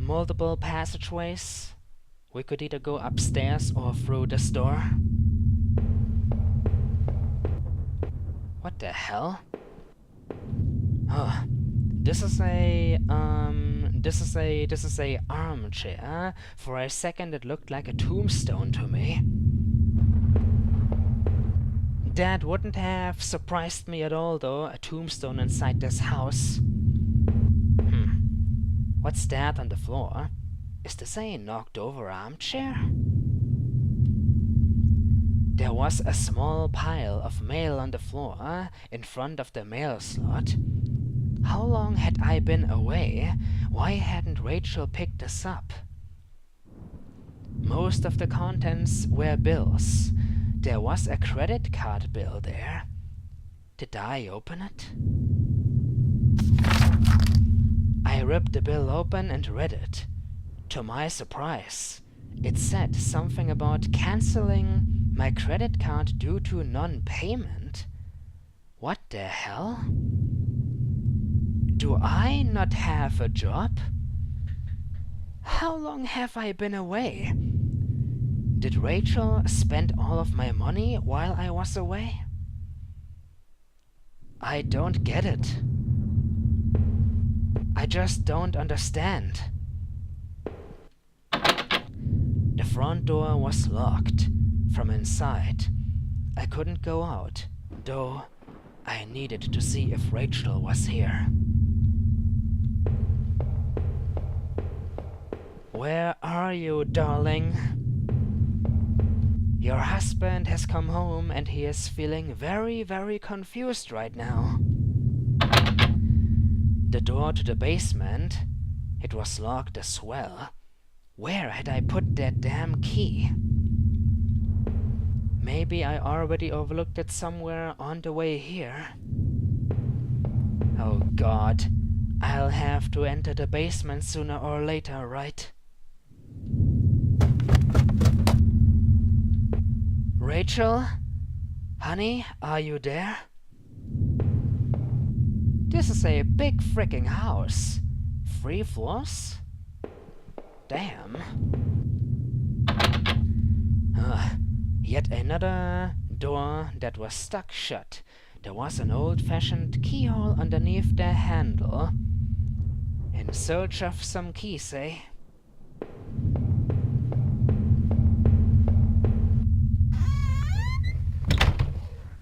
multiple passageways. We could either go upstairs or through this door. What the hell? Huh. This is a armchair. For a second it looked like a tombstone to me. That wouldn't have surprised me at all though, a tombstone inside this house. What's that on the floor? Is this a knocked over armchair? There was a small pile of mail on the floor in front of the mail slot. How long had I been away? Why hadn't Rachel picked this up? Most of the contents were bills. There was a credit card bill there. Did I open it? I ripped the bill open and read it. To my surprise, it said something about canceling my credit card due to non-payment. What the hell? Do I not have a job? How long have I been away? Did Rachel spend all of my money while I was away? I don't get it. I just don't understand. The front door was locked from inside. I couldn't go out, though I needed to see if Rachel was here. Where are you, darling? Your husband has come home and he is feeling very, very confused right now. The door to the basement, it was locked as well. Where had I put that damn key? Maybe I already overlooked it somewhere on the way here. Oh God, I'll have to enter the basement sooner or later, right? Rachel? Honey, are you there? This is a big fricking house. 3 floors? Damn. Yet another door that was stuck shut. There was an old-fashioned keyhole underneath the handle. In search of some keys, eh?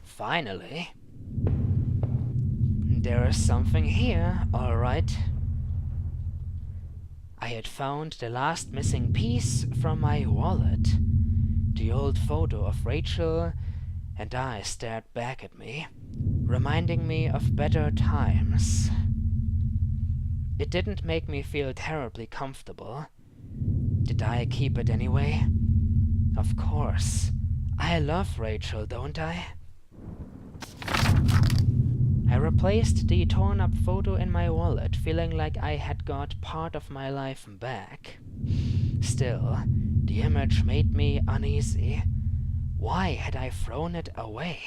Finally. There is something here, all right. I had found the last missing piece from my wallet. The old photo of Rachel and I stared back at me, reminding me of better times. It didn't make me feel terribly comfortable. Did I keep it anyway? Of course. I love Rachel, don't I? I replaced the torn-up photo in my wallet, feeling like I had got part of my life back. Still, the image made me uneasy. Why had I thrown it away?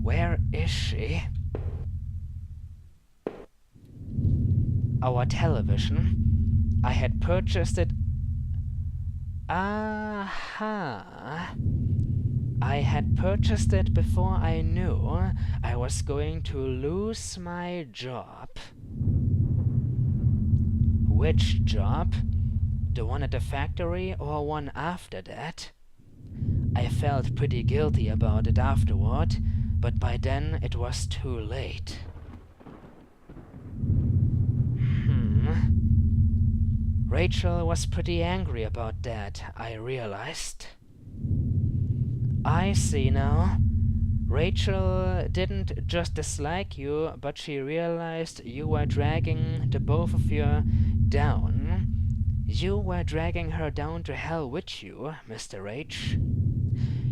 Where is she? Our television. I had purchased it. Aha! I had purchased it before I knew I was going to lose my job. Which job? The one at the factory or one after that? I felt pretty guilty about it afterward, but by then it was too late. Rachel was pretty angry about that, I realized. I see now. Rachel didn't just dislike you, but she realized you were dragging the both of you down. You were dragging her down to hell with you, Mr. H.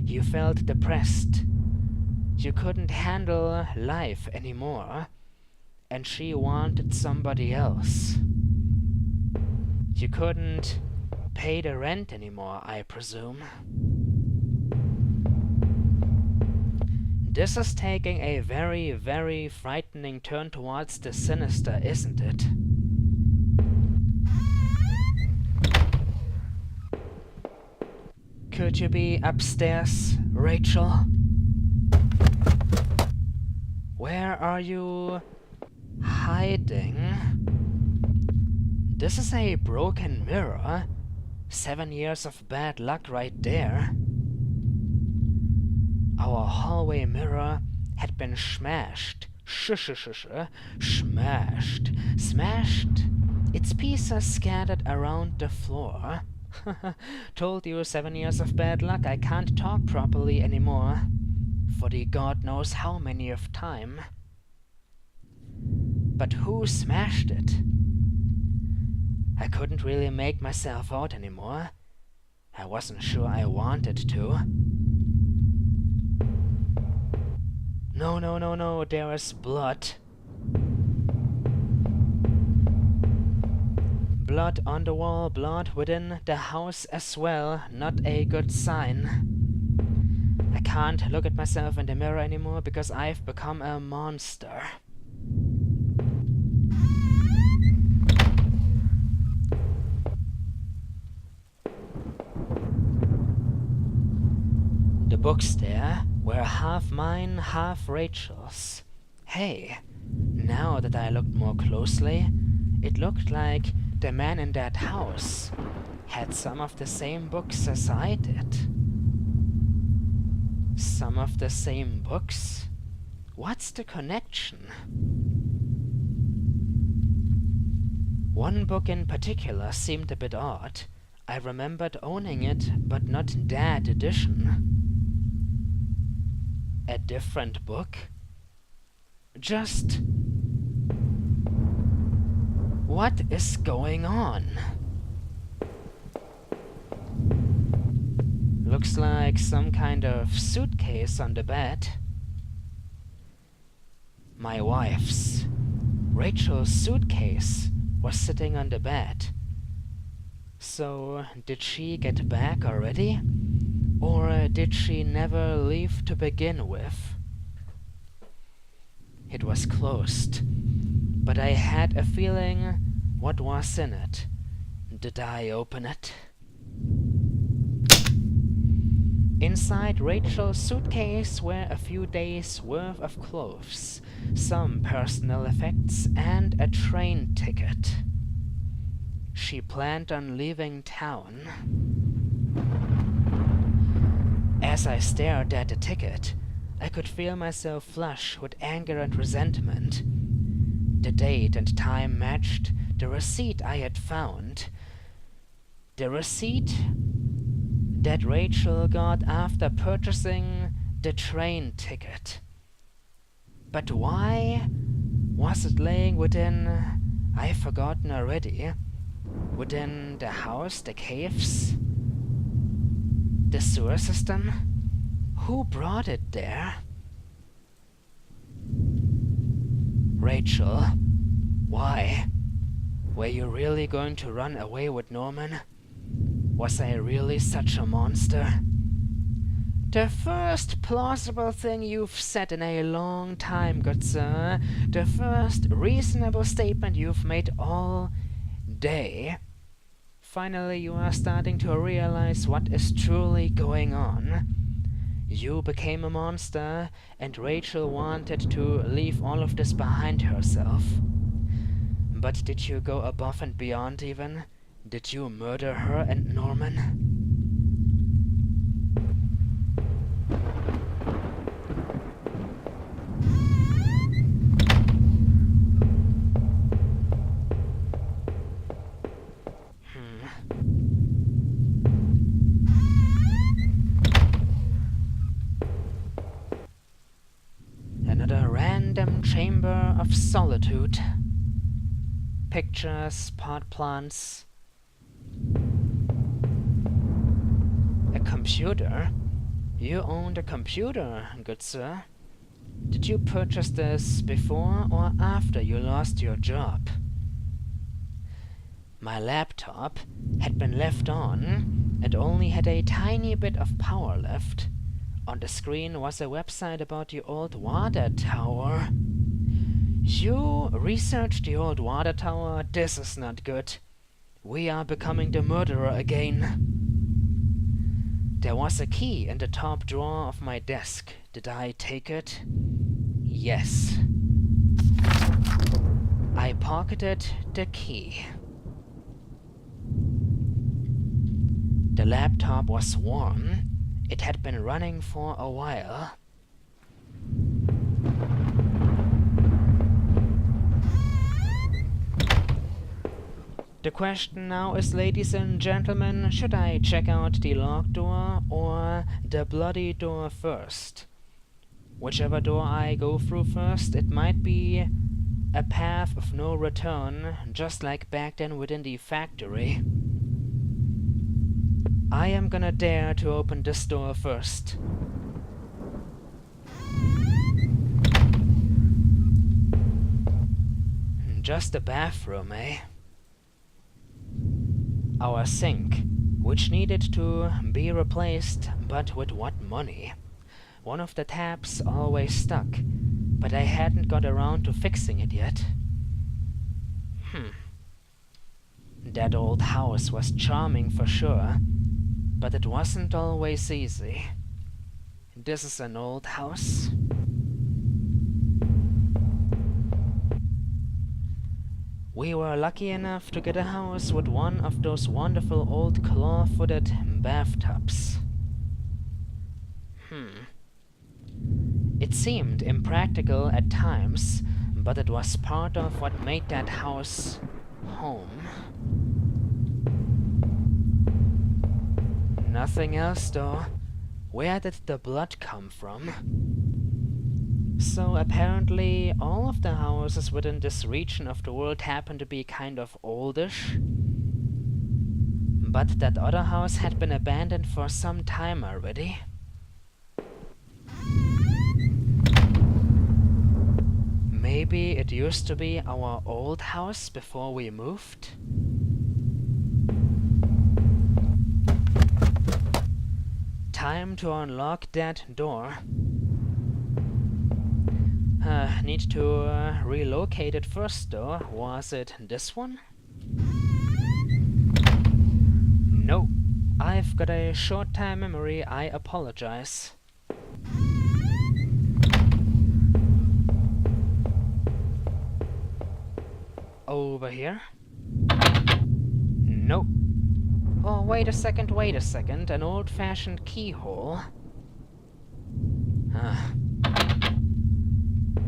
You felt depressed. You couldn't handle life anymore, and she wanted somebody else. You couldn't pay the rent anymore, I presume. This is taking a very, very frightening turn towards the sinister, isn't it? Could you be upstairs, Rachel? Where are you hiding? This is a broken mirror. 7 years of bad luck right there. Our hallway mirror had been smashed. Smashed. Smashed. Its pieces scattered around the floor. Told you 7 years of bad luck. I can't talk properly anymore. For the God knows how many of time. But who smashed it? I couldn't really make myself out anymore. I wasn't sure I wanted to. No, there is blood. Blood on the wall, blood within the house as well. Not a good sign. I can't look at myself in the mirror anymore because I've become a monster. The books there were half mine, half Rachel's. Hey, now that I looked more closely, it looked like the man in that house had some of the same books as I did. Some of the same books? What's the connection? One book in particular seemed a bit odd. I remembered owning it, but not that edition. A different book? Just... what is going on? Looks like some kind of suitcase on the bed. My wife's, Rachel's suitcase was sitting on the bed. So, did she get back already? Or did she never leave to begin with? It was closed, but I had a feeling what was in it. Did I open it? Inside Rachel's suitcase were a few days' worth of clothes, some personal effects, and a train ticket. She planned on leaving town. As I stared at the ticket, I could feel myself flush with anger and resentment. The date and time matched the receipt I had found. The receipt that Rachel got after purchasing the train ticket. But why was it laying within, I've forgotten already, within the house, the caves, the sewer system? Who brought it there? Rachel, why? Were you really going to run away with Norman? Was I really such a monster? The first plausible thing you've said in a long time, good sir. The first reasonable statement you've made all day. Finally, you are starting to realize what is truly going on. You became a monster, and Rachel wanted to leave all of this behind herself. But did you go above and beyond even? Did you murder her and Norman? Another random chamber of solitude. Pictures, pot plants. A computer? You owned a computer, good sir. Did you purchase this before or after you lost your job? My laptop had been left on and only had a tiny bit of power left. On the screen was a website about the old water tower. You researched the old water tower? This is not good. We are becoming the murderer again. There was a key in the top drawer of my desk. Did I take it? Yes. I pocketed the key. The laptop was warm. It had been running for a while. The question now is, ladies and gentlemen, should I check out the locked door or the bloody door first? Whichever door I go through first, it might be a path of no return, just like back then within the factory. I am gonna dare to open this door first. Just a bathroom, eh? Our sink, which needed to be replaced, but with what money? One of the taps always stuck, but I hadn't got around to fixing it yet. That old house was charming for sure, but it wasn't always easy. This is an old house. We were lucky enough to get a house with one of those wonderful old claw-footed bathtubs. It seemed impractical at times, but it was part of what made that house home. Nothing else, though. Where did the blood come from? So apparently all of the houses within this region of the world happen to be kind of oldish. But that other house had been abandoned for some time already. Maybe it used to be our old house before we moved? Time to unlock that door. Need to relocate it first though. Was it this one? No. I've got a short-time memory, I apologize. Over here? Nope. Oh, wait a second, an old-fashioned keyhole.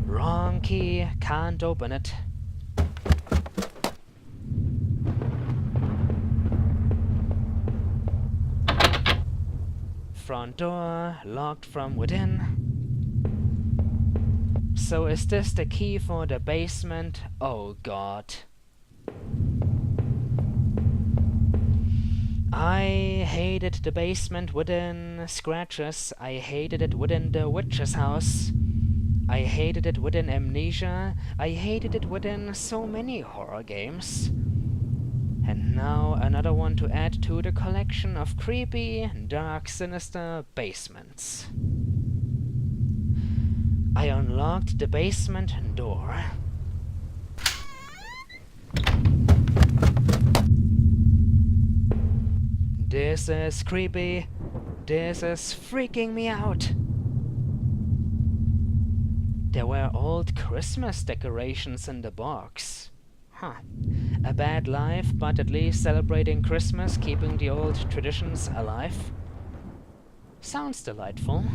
Wrong key, can't open it. Front door, locked from within. So is this the key for the basement? Oh god. I hated the basement within Scratches. I hated it within the witch's house. I hated it within Amnesia. I hated it within so many horror games. And now another one to add to the collection of creepy, dark, sinister basements. I unlocked the basement door. This is creepy. This is freaking me out. There were old Christmas decorations in the box. A bad life, but at least celebrating Christmas, keeping the old traditions alive. Sounds delightful.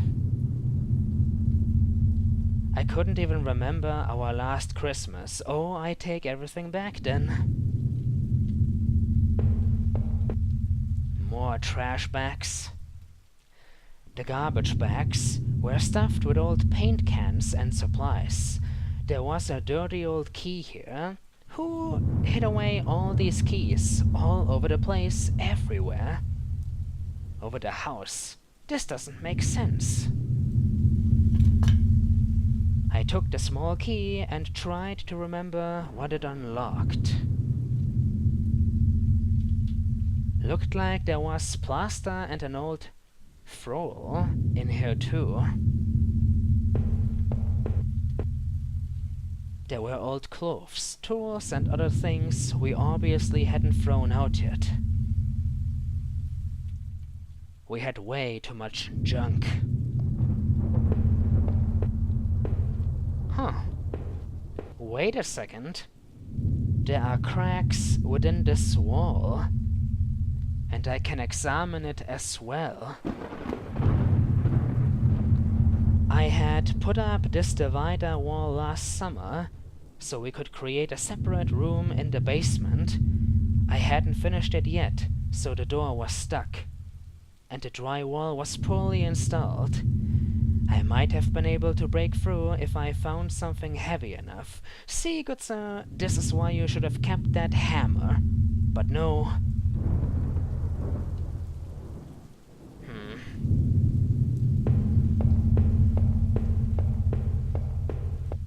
I couldn't even remember our last Christmas. Oh, I take everything back then. More trash bags. The garbage bags were stuffed with old paint cans and supplies. There was a dirty old key here. Who hid away all these keys all over the place, everywhere? Over the house. This doesn't make sense. I took the small key and tried to remember what it unlocked. Looked like there was plaster and an old Frol in here too. There were old clothes, tools and other things we obviously hadn't thrown out yet. We had way too much junk. Huh. Wait a second. There are cracks within this wall, and I can examine it as well. I had put up this divider wall last summer, so we could create a separate room in the basement. I hadn't finished it yet, so the door was stuck, and the drywall was poorly installed. I might have been able to break through if I found something heavy enough. See, good sir, this is why you should have kept that hammer. But no.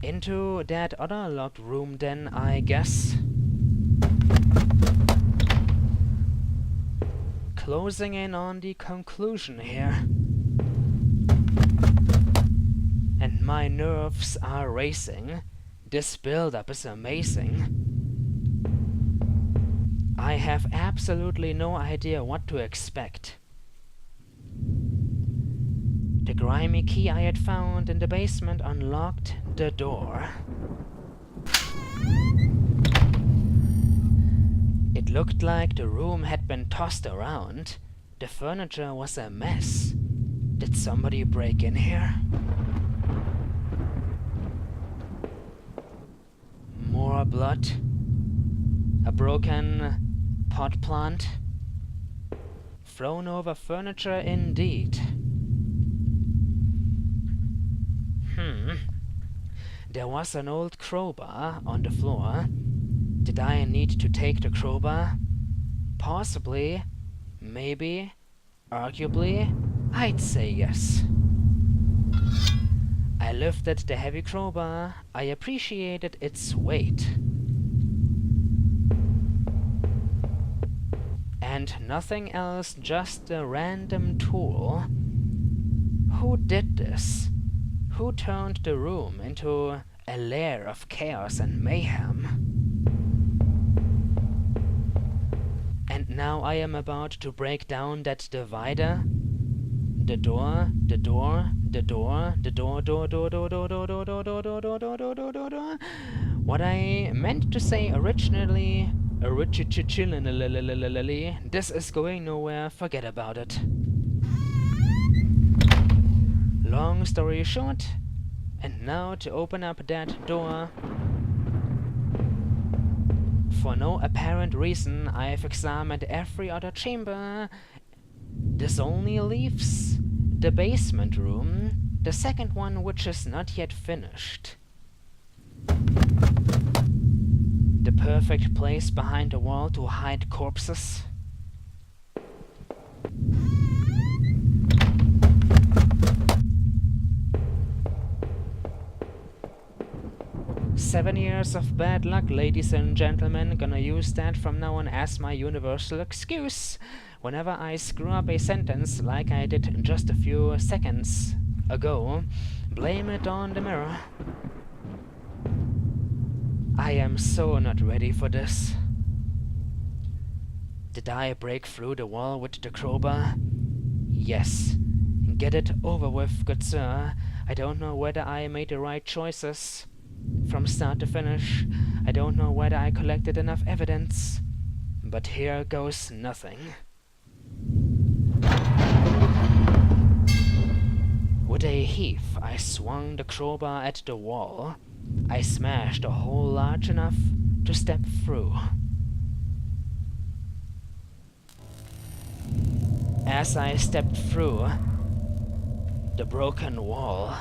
Into that other locked room then, I guess. Closing in on the conclusion here. And my nerves are racing. This build-up is amazing. I have absolutely no idea what to expect. The grimy key I had found in the basement unlocked the door. It looked like the room had been tossed around. The furniture was a mess. Did somebody break in here? More blood. A broken pot plant. Thrown over furniture indeed. There was an old crowbar on the floor. Did I need to take the crowbar? Possibly. Maybe. Arguably. I'd say yes. I lifted the heavy crowbar. I appreciated its weight. And nothing else, just a random tool. Who did this? Who turned the room into a lair of chaos and mayhem? And now I am about to break down that divider. The door, the door, the door, the door, door, door, door, door, door, door, door, door, door, door, door, door, door, door, door. What I meant to say originally, this is going nowhere, forget about it. Long story short, and now to open up that door. For no apparent reason, I have examined every other chamber. This only leaves the basement room, the second one which is not yet finished. The perfect place behind the wall to hide corpses. "7 years of bad luck, ladies and gentlemen. Gonna use that from now on as my universal excuse. Whenever I screw up a sentence like I did just a few seconds ago, blame it on the mirror. I am so not ready for this. Did I break through the wall with the crowbar? Yes. Get it over with, good sir. I don't know whether I made the right choices. From start to finish, I don't know whether I collected enough evidence. But here goes nothing. With a heave, I swung the crowbar at the wall. I smashed a hole large enough to step through. As I stepped through the broken wall,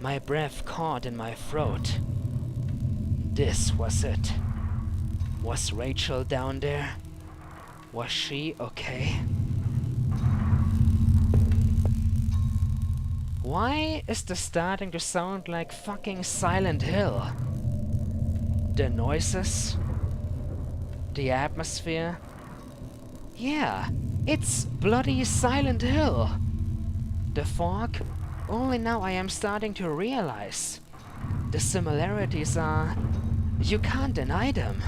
my breath caught in my throat. This was it. Was Rachel down there? Was she okay? Why is this starting to sound like fucking Silent Hill? The noises? The atmosphere? Yeah, it's bloody Silent Hill! The fog? Only now I am starting to realize. The similarities are... you can't deny them.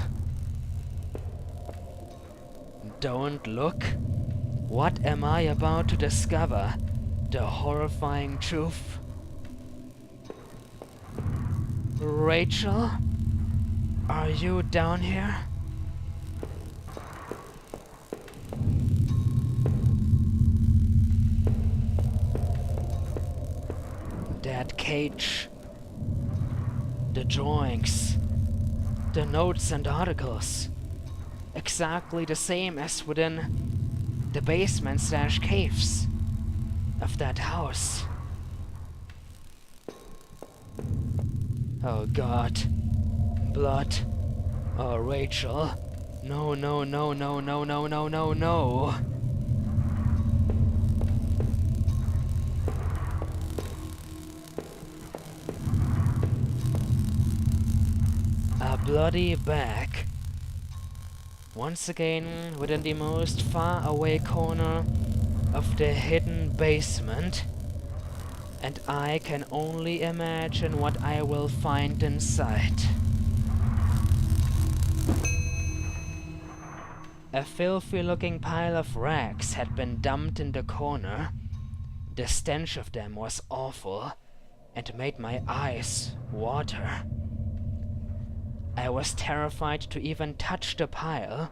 Don't look. What am I about to discover? The horrifying truth. Rachel? Are you down here? That cage. The drawings. The notes and articles. Exactly the same as within the basement/caves of that house. Oh God. Blood. Oh, Rachel. No, no, no, no, no, no, no, no, no. A bloody bag. Once again, within the most far-away corner of the hidden basement. And I can only imagine what I will find inside. A filthy-looking pile of rags had been dumped in the corner. The stench of them was awful and made my eyes water. I was terrified to even touch the pile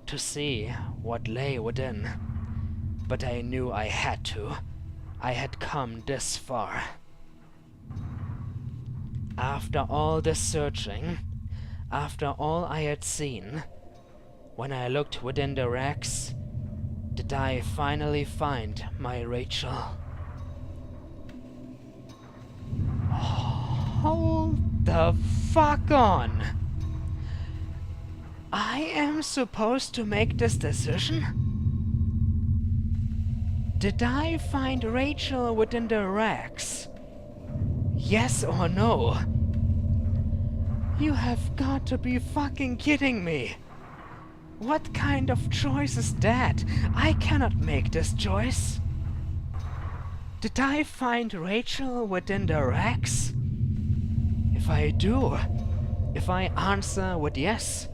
to see what lay within, but I knew I had to. I had come this far. After all the searching, after all I had seen, when I looked within the racks, did I finally find my Rachel? Hold the fuck on! I am supposed to make this decision? Did I find Rachel within the racks? Yes or no? You have got to be fucking kidding me! What kind of choice is that? I cannot make this choice. Did I find Rachel within the racks? If I do, if I answer with yes,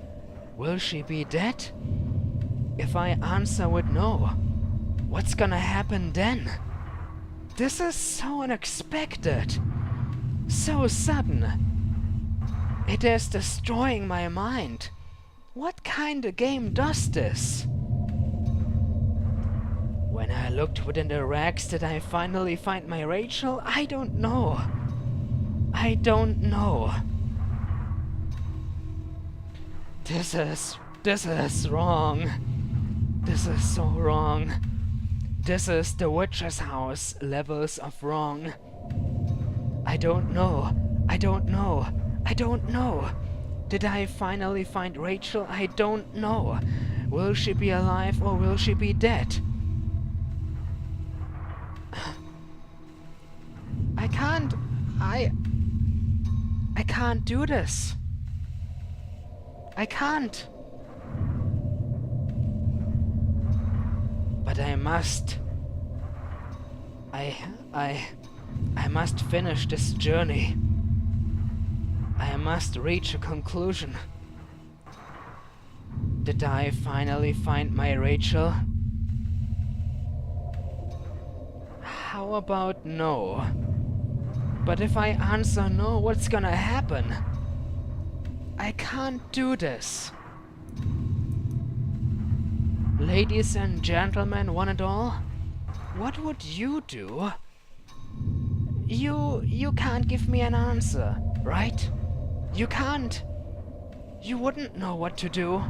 will she be dead? If I answer with no, what's gonna happen then? This is so unexpected, so sudden. It is destroying my mind. What kind of game does this? When I looked within the racks, did I finally find my Rachel? I don't know. I don't know. This is wrong. This is so wrong. This is the witch's house levels of wrong. I don't know. I don't know. I don't know. Did I finally find Rachel? I don't know. Will she be alive or will she be dead? I can't do this. I can't. But I must. I must finish this journey. I must reach a conclusion. Did I finally find my Rachel? How about no? But if I answer no, what's gonna happen? I can't do this. Ladies and gentlemen, one and all, what would you do? You can't give me an answer, right? You can't. You wouldn't know what to do.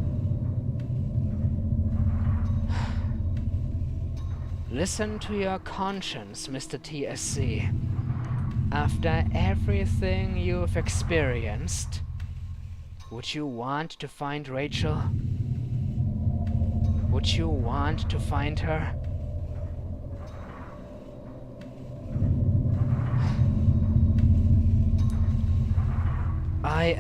Listen to your conscience, Mr. TSC. After everything you've experienced, would you want to find Rachel? Would you want to find her? I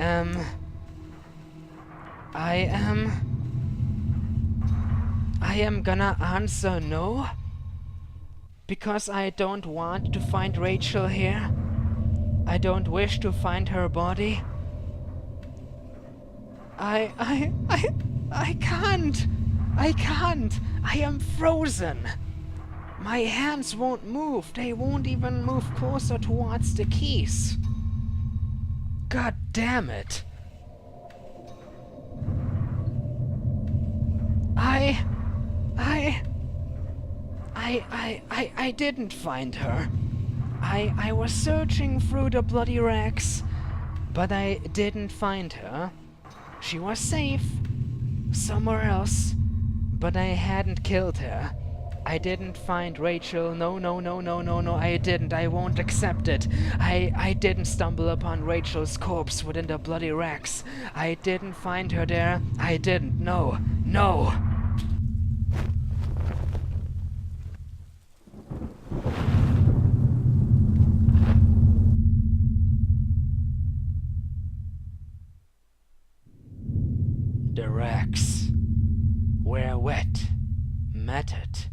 am gonna answer no. Because I don't want to find Rachel here. I don't wish to find her body. I can't. I can't. I am frozen. My hands won't move. They won't even move closer towards the keys. God damn it. I didn't find her. I was searching through the bloody racks, but I didn't find her. She was safe somewhere else, but I hadn't killed her. I didn't find Rachel. No, I didn't. I won't accept it. I didn't stumble upon Rachel's corpse within the bloody racks. I didn't find her there. I didn't. No. The racks were wet, matted,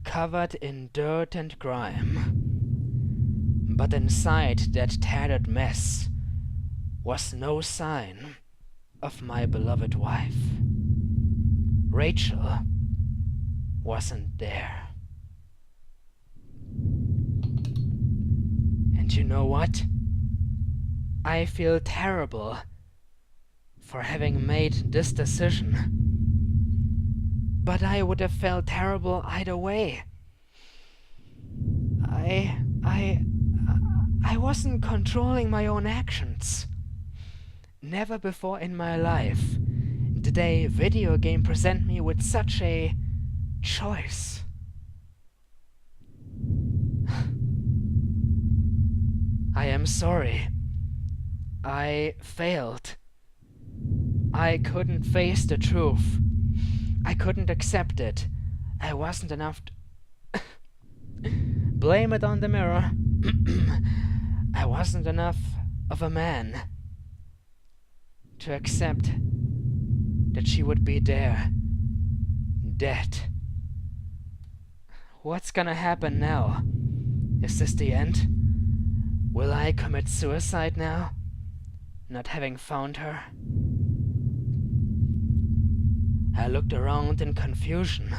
covered in dirt and grime. But inside that tattered mess was no sign of my beloved wife. Rachel wasn't there. And you know what? I feel terrible for having made this decision. But I would have felt terrible either way. I wasn't controlling my own actions. Never before in my life did a video game present me with such a choice. I am sorry. I failed. I couldn't face the truth. I couldn't accept it. I wasn't enough blame it on the mirror. I wasn't enough of a man to accept that she would be there, dead. What's gonna happen now? Is this the end? Will I commit suicide now, not having found her? I looked around in confusion,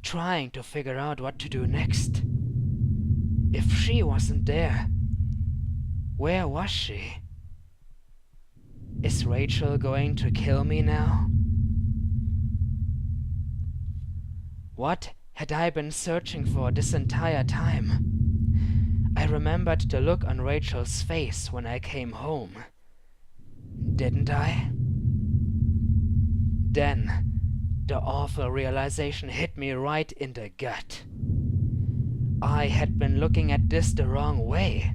trying to figure out what to do next. If she wasn't there, where was she? Is Rachel going to kill me now? What had I been searching for this entire time? I remembered the look on Rachel's face when I came home. Didn't I? Then, the awful realization hit me right in the gut. I had been looking at this the wrong way,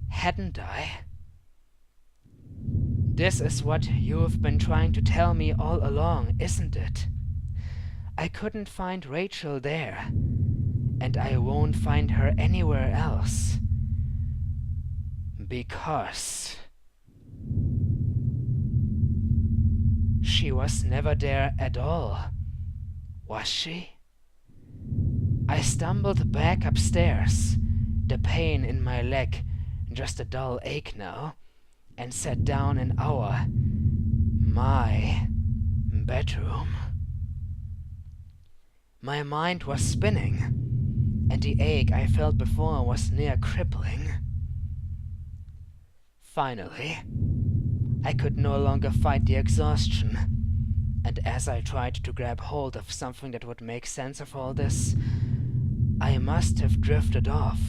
hadn't I? This is what you've been trying to tell me all along, isn't it? I couldn't find Rachel there, and I won't find her anywhere else. Because she was never there at all, was she? I stumbled back upstairs, the pain in my leg just a dull ache now, and sat down in my bedroom. My mind was spinning, and the ache I felt before was near crippling. Finally, I could no longer fight the exhaustion, and as I tried to grab hold of something that would make sense of all this, I must have drifted off.